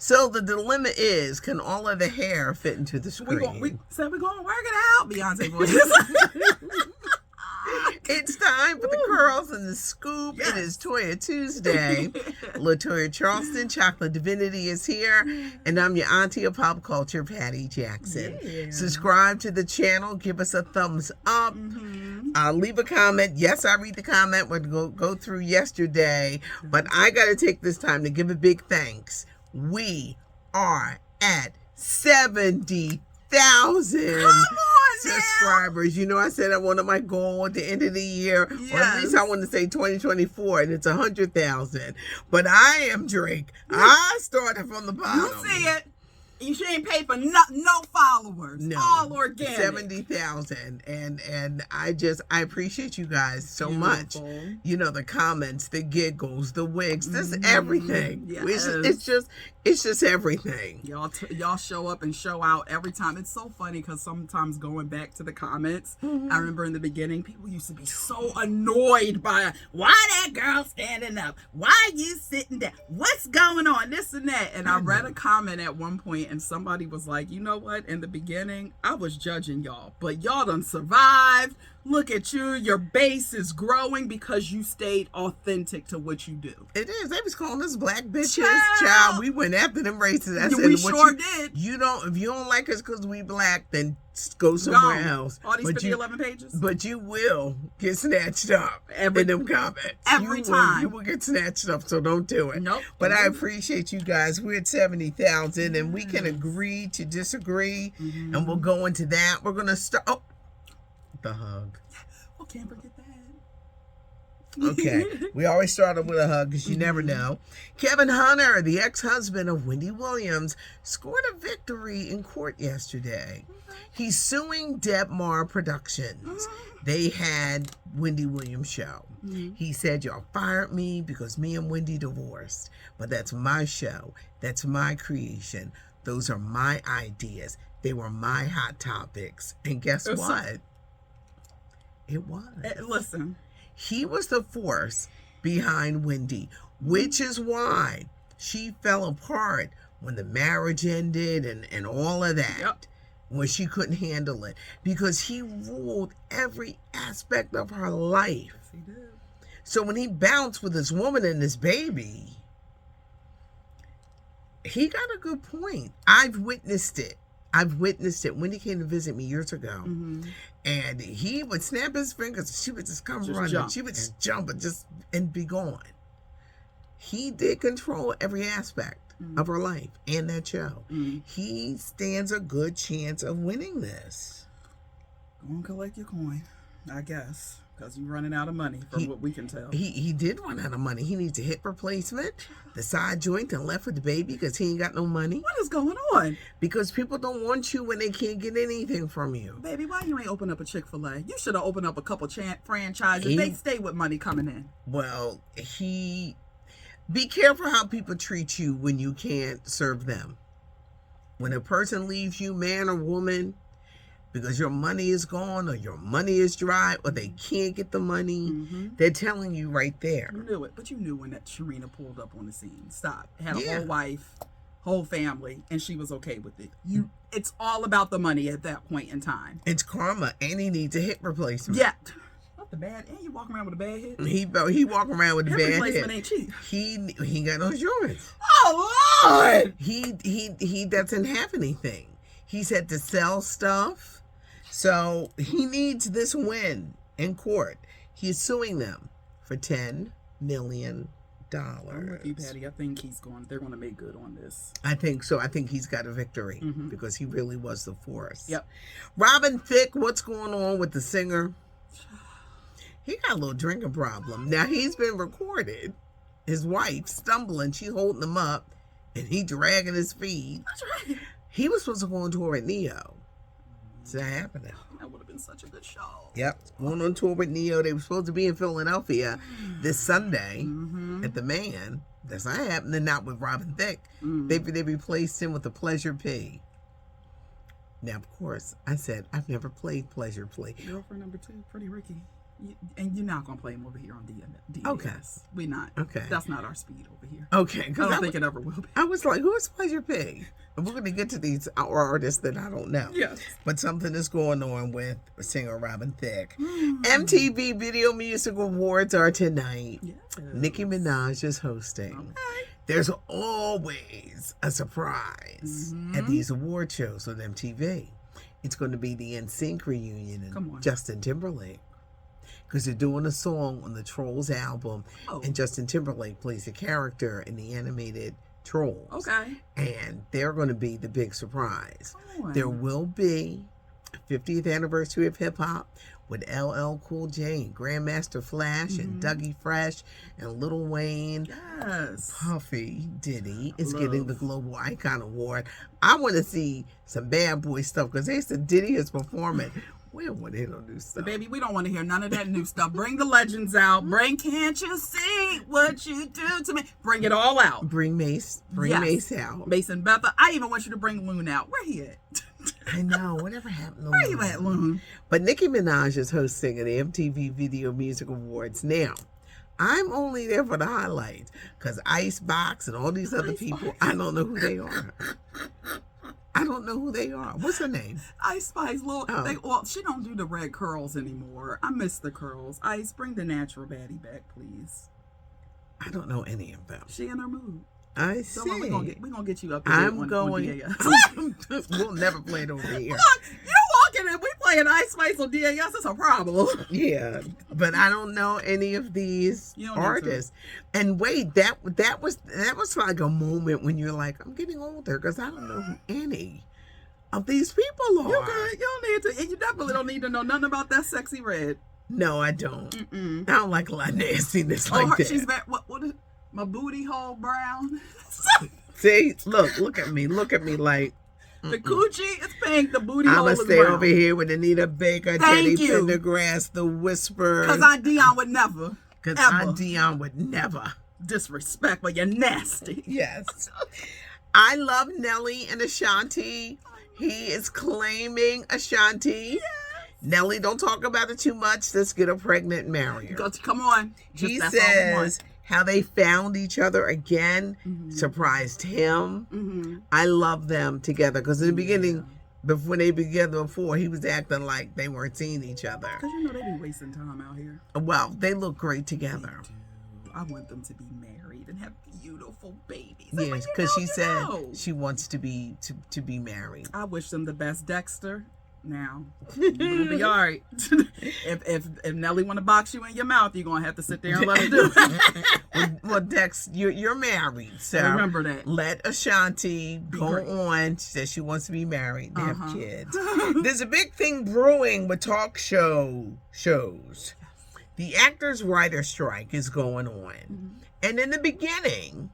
So the dilemma is, can all of the hair fit into the screen? We said we're going to work it out, Beyonce voice. It's time for the curls and the scoop. Yes. It is Toya Tuesday. LaToya Charleston, Chocolate Divinity is here. And I'm your auntie of pop culture, Patty Jackson. Yeah. Subscribe to the channel. Give us a thumbs up. Leave a comment. Yes, I read the comment. We'll go through yesterday. But I got to take this time to give a big thanks. We are at 70,000 subscribers. You know, I said I wanted my goal at the end of the year, or at least I want to say 2024, and it's 100,000. But I am Drake. I started from the bottom. You see it. You ain't paid for no followers. No, all organic. 70,000, and I appreciate you guys so much. You know, the comments, the giggles, the wigs, this everything. Yes. It's just everything. Y'all show up and show out every time. It's so funny because sometimes going back to the comments, I remember in the beginning, people used to be so annoyed by, why that girl standing up? Why you sitting down? What's going on? This and that. And I read a comment at one point and somebody was like, you know what? In the beginning, I was judging y'all, but y'all done survived. Look at you. Your base is growing because you stayed authentic to what you do. It is. They was calling us black bitches. Child, we went after them races. I said, we sure did. If you don't like us because we black, then go somewhere else. All these 11 pages. But you will get snatched up in them comments. Every time. You will get snatched up, so don't do it. Nope. But I appreciate you guys. We're at 70,000, and we can agree to disagree, and we'll go into that. We're going to start... Oh, the hug. Oh, can't forget that. Okay, we always started with a hug because you never know. Kevin Hunter, the ex-husband of Wendy Williams, scored a victory in court yesterday. He's suing Debmar Productions. They had Wendy Williams' show. He said, y'all fired me because me and Wendy divorced. But that's my show. That's my creation. Those are my ideas. They were my hot topics. And guess what? It was. Listen. He was the force behind Wendy, which is why she fell apart when the marriage ended and all of that. Yep. When she couldn't handle it. Because he ruled every aspect of her life. Yes, he did. So when he bounced with this woman and this baby, he got a good point. I've witnessed it. Wendy came to visit me years ago, and he would snap his fingers, and she would just come running. Jump. She would just jump and be gone. He did control every aspect of her life and that show. He stands a good chance of winning this. Go and collect your coin, I guess, because you're running out of money from what we can tell. He did run out of money. He needs a hip replacement, the side joint, and left with the baby because he ain't got no money. What is going on? Because people don't want you when they can't get anything from you. Baby, why you ain't open up a Chick-fil-A? You should have opened up a couple franchises. They stay with money coming in. Well, be careful how people treat you when you can't serve them. When a person leaves you, man or woman, because your money is gone or your money is dry or they can't get the money, they're telling you right there. You knew it, but you knew when that Sharina pulled up on the scene. Stop. Had a whole wife, whole family, and she was okay with it. It's all about the money at that point in time. It's karma, and he needs a hip replacement. Yeah. Not the bad, and you walking around with a bad hip? He walking around with a bad hip. Replacement ain't cheap. He got no insurance. Oh, Lord! He doesn't have anything. He's had to sell stuff. So he needs this win in court. He's suing them for $10 million. I'm with you, Patty. I think they're going to make good on this. I think so. I think he's got a victory because he really was the force. Yep. Robin Thicke, what's going on with the singer? He got a little drinking problem. Now, he's been recorded. His wife stumbling, she holding him up, and he dragging his feet. That's right. He was supposed to go on tour at Neo. It's not happening. That would have been such a good show. Yep. Going on tour with Neo. They were supposed to be in Philadelphia this Sunday at the Man. That's not happening. Not with Robin Thicke. They replaced him with a Pleasure P. Now, of course, I said, I've never played Pleasure P. Girlfriend number 2, Pretty Ricky. And you're not gonna play him over here on DAS. Okay. We not. Okay. That's not our speed over here. Okay. I Because don't think it ever will be. I was like, who is Pleasure P? And we're going to get to these artists that I don't know. Yes. But something is going on with Singer Robin Thicke. MTV Video Music Awards are tonight. Yes. Nicki Minaj is hosting. Okay. There's always a surprise at these award shows on MTV. It's going to be the NSYNC reunion and Justin Timberlake. Because they're doing a song on the Trolls album, and Justin Timberlake plays a character in the animated Trolls. Okay. And they're going to be the big surprise. There will be a 50th anniversary of hip hop with LL Cool J and Grandmaster Flash and Dougie Fresh and Lil Wayne. Yes. Puffy Diddy is getting the Global Icon Award. I want to see some Bad Boy stuff because they said Diddy is performing. We don't want to hear no new stuff. Baby, we don't want to hear none of that new stuff. Bring the legends out. Bring Can't You See What You Do To Me. Bring it all out. Bring Mace. Bring Mace out. Mace and Betha. I even want you to bring Loon out. Where he at? I know. Whatever happened to Where you at, Loon? But Nicki Minaj is hosting the MTV Video Music Awards. Now, I'm only there for the highlights because Icebox and all these other people, I don't know who they are. I don't know who they are. What's her name? Ice Spice. Well, she don't do the red curls anymore. I miss the curls. Ice, bring the natural baddie back, please. I don't know any of them. She in her mood. I see. We're gonna get you up. I'm going. We'll never play it over here. Look, you're walking and we playing Ice Spice on DAS. It's a problem. Yeah, but I don't know any of these artists. And wait, that was like a moment when you're like, I'm getting older because I don't know who any of these people are. You good? You don't need to, and you definitely don't need to know nothing about that sexy red. No, I don't. I don't like a lot of nastiness like that. She's back. What is my booty hole brown? See, look at me like. The coochie is pink, the booty hole is brown. I'm going to stay over here with Anita Baker, Teddy Pendergrass, The Whisper. Because I, Dion, would never. Because I, Dion, would never. Disrespect, but you're nasty. Yes. I love Nelly and Ashanti. He is claiming Ashanti. Yes. Nelly, don't talk about it too much. Let's get her pregnant and marry her. Come on. He says how they found each other again surprised him. I love them together because in the beginning, when they were together before, he was acting like they weren't seeing each other. Because you know they be wasting time out here. Well, they look great together. I want them to be married and have beautiful babies. Yes, because she said she wants to be married. I wish them the best, Dexter. Now you're gonna be all right. if Nelly want to box you in your mouth, you're gonna have to sit there and let her do it. well, Dex, you're married, so remember that. Let Ashanti go on. She says she wants to be married. They have kids. There's a big thing brewing with talk shows. The actors' writer strike is going on, and in the beginning,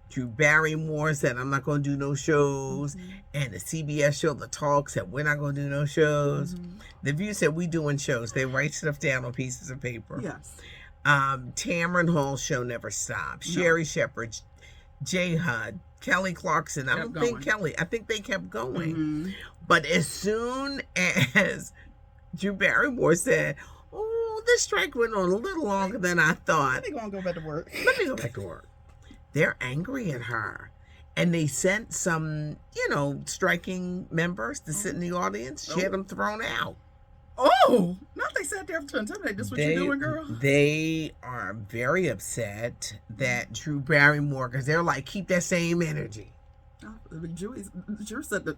Drew Barrymore said, I'm not going to do no shows. And the CBS show, The Talk, said, we're not going to do no shows. The View said, we doing shows. They write stuff down on pieces of paper. Yes. Tamron Hall's show never stopped. No. Sherry Shepherd, J. Hud, Kelly Clarkson. I think they kept going. But as soon as Drew Barrymore said, oh, this strike went on a little longer than I thought. Let me go back to work. They're angry at her. And they sent some, striking members to sit in the audience. She had them thrown out. Oh, not they sat there to intimidate. This what you doing, girl? They are very upset that Drew Barrymore, because they're like, keep that same energy. Drew said the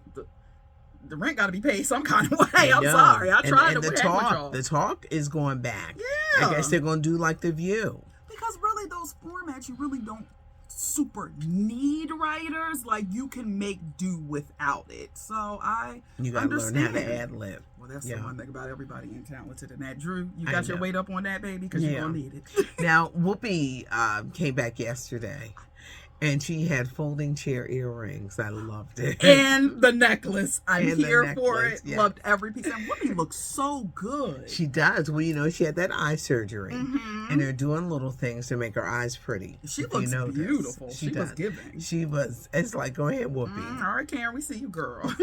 rent got to be paid some kind of way. I'm sorry. I tried to with y'all. The Talk is going back. Yeah. I guess they're going to do like The View. Because really, those formats, you really don't super need writers. Like, you can make do without it. So you gotta understand. learn how to ad lib. Well, that's the one thing about everybody ain't talented in that. Drew, you got your weight up on that, baby, because you're gonna need it. Now, Whoopi came back yesterday, and she had folding chair earrings. I loved it. And the necklace. I'm here for it. Yeah. Loved every piece. And Whoopi looks so good. She does. Well, she had that eye surgery. And they're doing little things to make her eyes pretty. She looks beautiful. She was giving. She was. It's like, go ahead, Whoopi. All right, Karen, we see you, girl.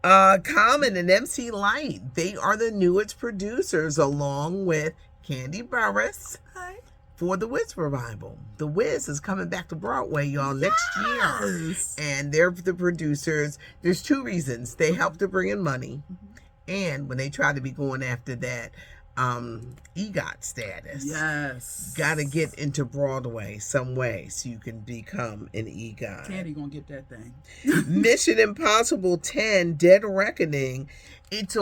Common and MC Light, they are the newest producers along with Candy Burris Okay. for the Wiz revival. The Wiz is coming back to Broadway, y'all, next year. Yes. And they're the producers. There's two reasons. They help to bring in money. And when they try to be going after that EGOT status. Yes. Got to get into Broadway some way so you can become an EGOT. Candy gonna get that thing. Mission Impossible 10 Dead Reckoning. It's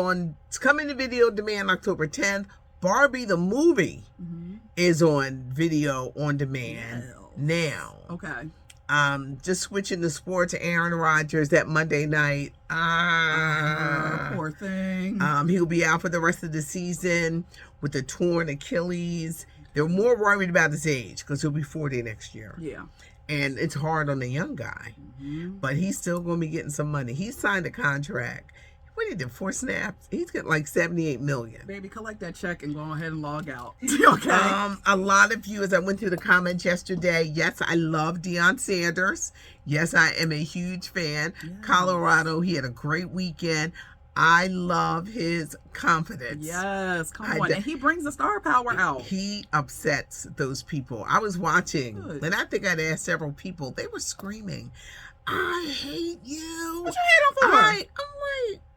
coming to video demand October 10th. Barbie the movie is on video on demand now. Okay. Just switching the sport to Aaron Rodgers that Monday night. Poor thing. He'll be out for the rest of the season with a torn Achilles. They're more worried about his age because he'll be 40 next year. Yeah. And it's hard on the young guy. But he's still going to be getting some money. He signed a contract. What he did, 4 snaps? He's getting like $78 million. Baby, collect that check and go ahead and log out. Okay. A lot of you, as I went through the comments yesterday, yes, I love Deion Sanders. Yes, I am a huge fan. Yes. Colorado, he had a great weekend. I love his confidence. Yes, come on. And he brings the star power out. He upsets those people. I was watching, Good. and I think I'd asked several people. They were screaming, "I hate you." What you hate him for? I'm like,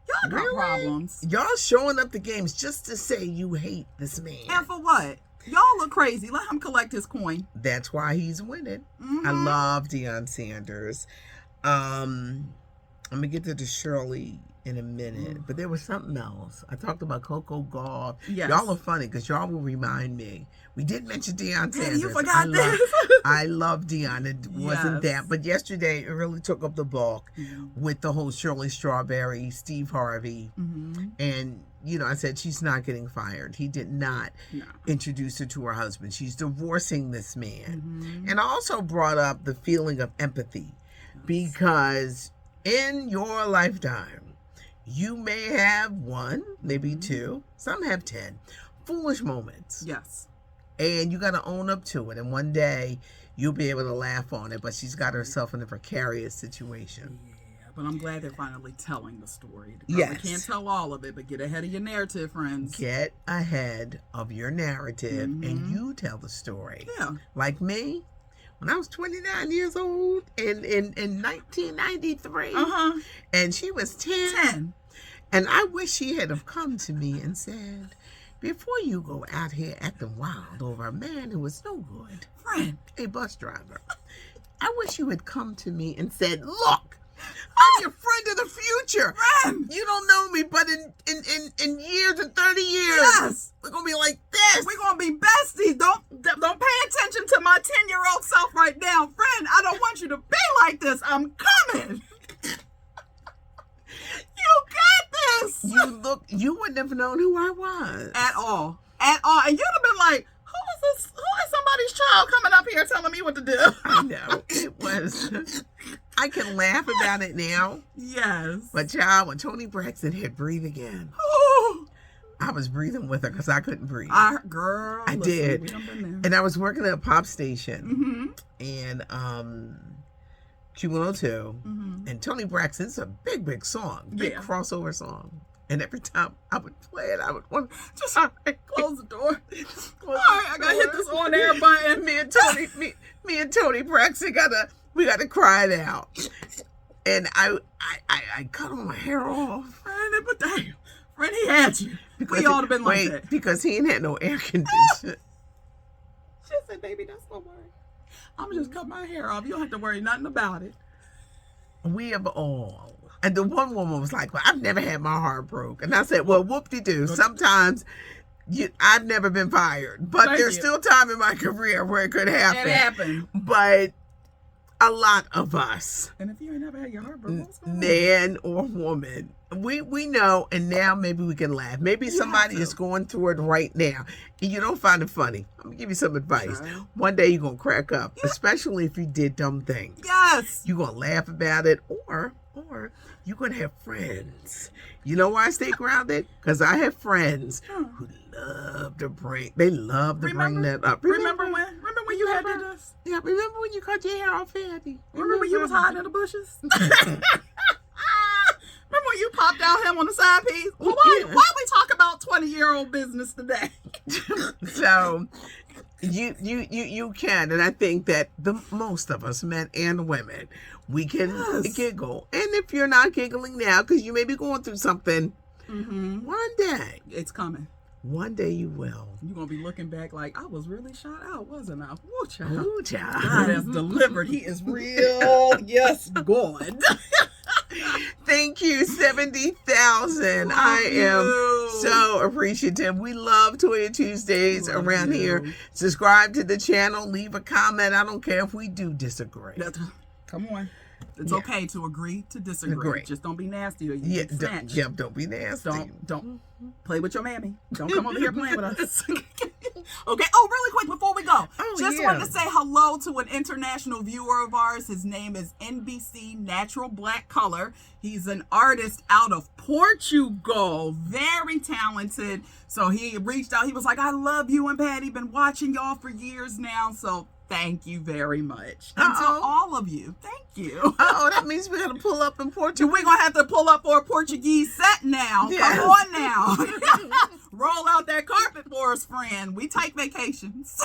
Y'all got really? problems. Y'all showing up the games just to say you hate this man. And for what? Y'all look crazy. Let him collect his coin. That's why he's winning. I love Deion Sanders. I'm gonna get to the Shirley in a minute, but there was something else. I talked about Coco Gauff. Yes. Y'all are funny because y'all will remind me. We did mention Deion Sanders. You forgot this. I love Deion. It wasn't Yes. that, but yesterday it really took up the bulk with the whole Shirley Strawberry, Steve Harvey, and I said she's not getting fired. He did not introduce her to her husband. She's divorcing this man. And I also brought up the feeling of empathy because in your lifetime, you may have 1, maybe 2, some have 10 foolish moments. Yes. And you got to own up to it. And one day you'll be able to laugh on it. But she's got herself in a precarious situation. Yeah, but I'm glad they're finally telling the story. Yes. I can't tell all of it, but get ahead of your narrative, friends. Get ahead of your narrative and you tell the story. Yeah. Like me, when I was 29 years old in 1993. And she was 10. And I wish she had have come to me and said, before you go out here acting wild over a man who was no good, Friend, a bus driver, I wish you had come to me and said, look, I'm your friend of the future. Friend. You don't know me, but in years and 30 years, Yes. we're going to be like this. We're going to be besties. Don't pay attention to my 10-year-old self right now. Friend, I don't want you to be like this. I'm coming. You got this. You wouldn't have known who I was. At all. And you'd have been like, who is somebody's child coming up here telling me what to do? I know. It was. I can laugh about it now. Yes. But child, when Toni Braxton hit Breathe Again, Ooh. I was breathing with her because I couldn't breathe. Girl, I listen, did. we done been there. And I was working at a pop station. And Q102. And Toni Braxton's a big song. Big crossover song. And every time I would play it, I would want to just Close the door. All right, I gotta hit this on air button. Me and Toni Braxton we gotta cry it out. And I cut all my hair off. Friend, he had you. We all have been like that. Because he ain't had no air conditioning. She said, baby, that's no worry. I'm just cut my hair off. You don't have to worry nothing about it. We have all. And the one woman was like, well, I've never had my heart broke. And I said, well, whoop-de-doo. Sometimes I've never been fired. But there's still time in my career where it could happen. It happened. But a lot of us, and if you ain't never had your heart broken, what's going on? Man or woman, we know, and now maybe we can laugh. Maybe somebody is going through it right now, and you don't find it funny. I'm going to give you some advice. Sure. One day you're going to crack up, especially if you did dumb things. Yes. You're going to laugh about it, or you're going to have friends. You know why I stay grounded? Because I have friends who love to bring that up. Remember when you had this? Yeah, remember when you cut your hair off, Andy? Remember when you was hiding in the bushes? Remember when when you popped out him on the side piece? Well, why we talk about 20-year-old business today? So you can, and I think that the most of us, men and women, we can giggle. And if you're not giggling now, because you may be going through something, one day it's coming. One day you will. You're going to be looking back like, I was really shot out, wasn't I? Woo, child. Ooh, child. God has delivered. He is real. Yes, God. Thank you, 70,000. I am so appreciative. We love Toya Tuesdays around here. Subscribe to the channel. Leave a comment. I don't care if we do disagree. Come on. It's okay to agree to disagree. Just don't be nasty or you get snatched. Don't be nasty. Don't play with your mammy. Don't come over here playing with us. Okay. Oh, really quick before we go. Just wanted to say hello to an international viewer of ours. His name is NBC Natural Black Color. He's an artist out of Portugal. Very talented. So he reached out. He was like, I love you and Patty. Been watching y'all for years now. So thank you very much. And to all of you, thank you. That means we're going to pull up in Portugal. We're going to have to pull up for a Portuguese set now. Yes. Come on now. Roll out that carpet for us, friend. We take vacations.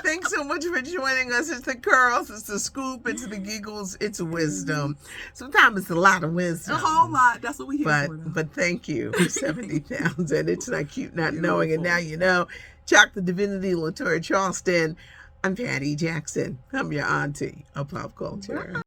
Thanks so much for joining us. It's the curls, it's the scoop, it's the giggles, it's wisdom. Sometimes it's a lot of wisdom. A whole lot. That's what we hear for. But thank you for 70,000. It's not cute not knowing, and now you know. Chuck the Divinity, Latoya Charleston. I'm Patty Jackson. I'm your auntie of pop culture.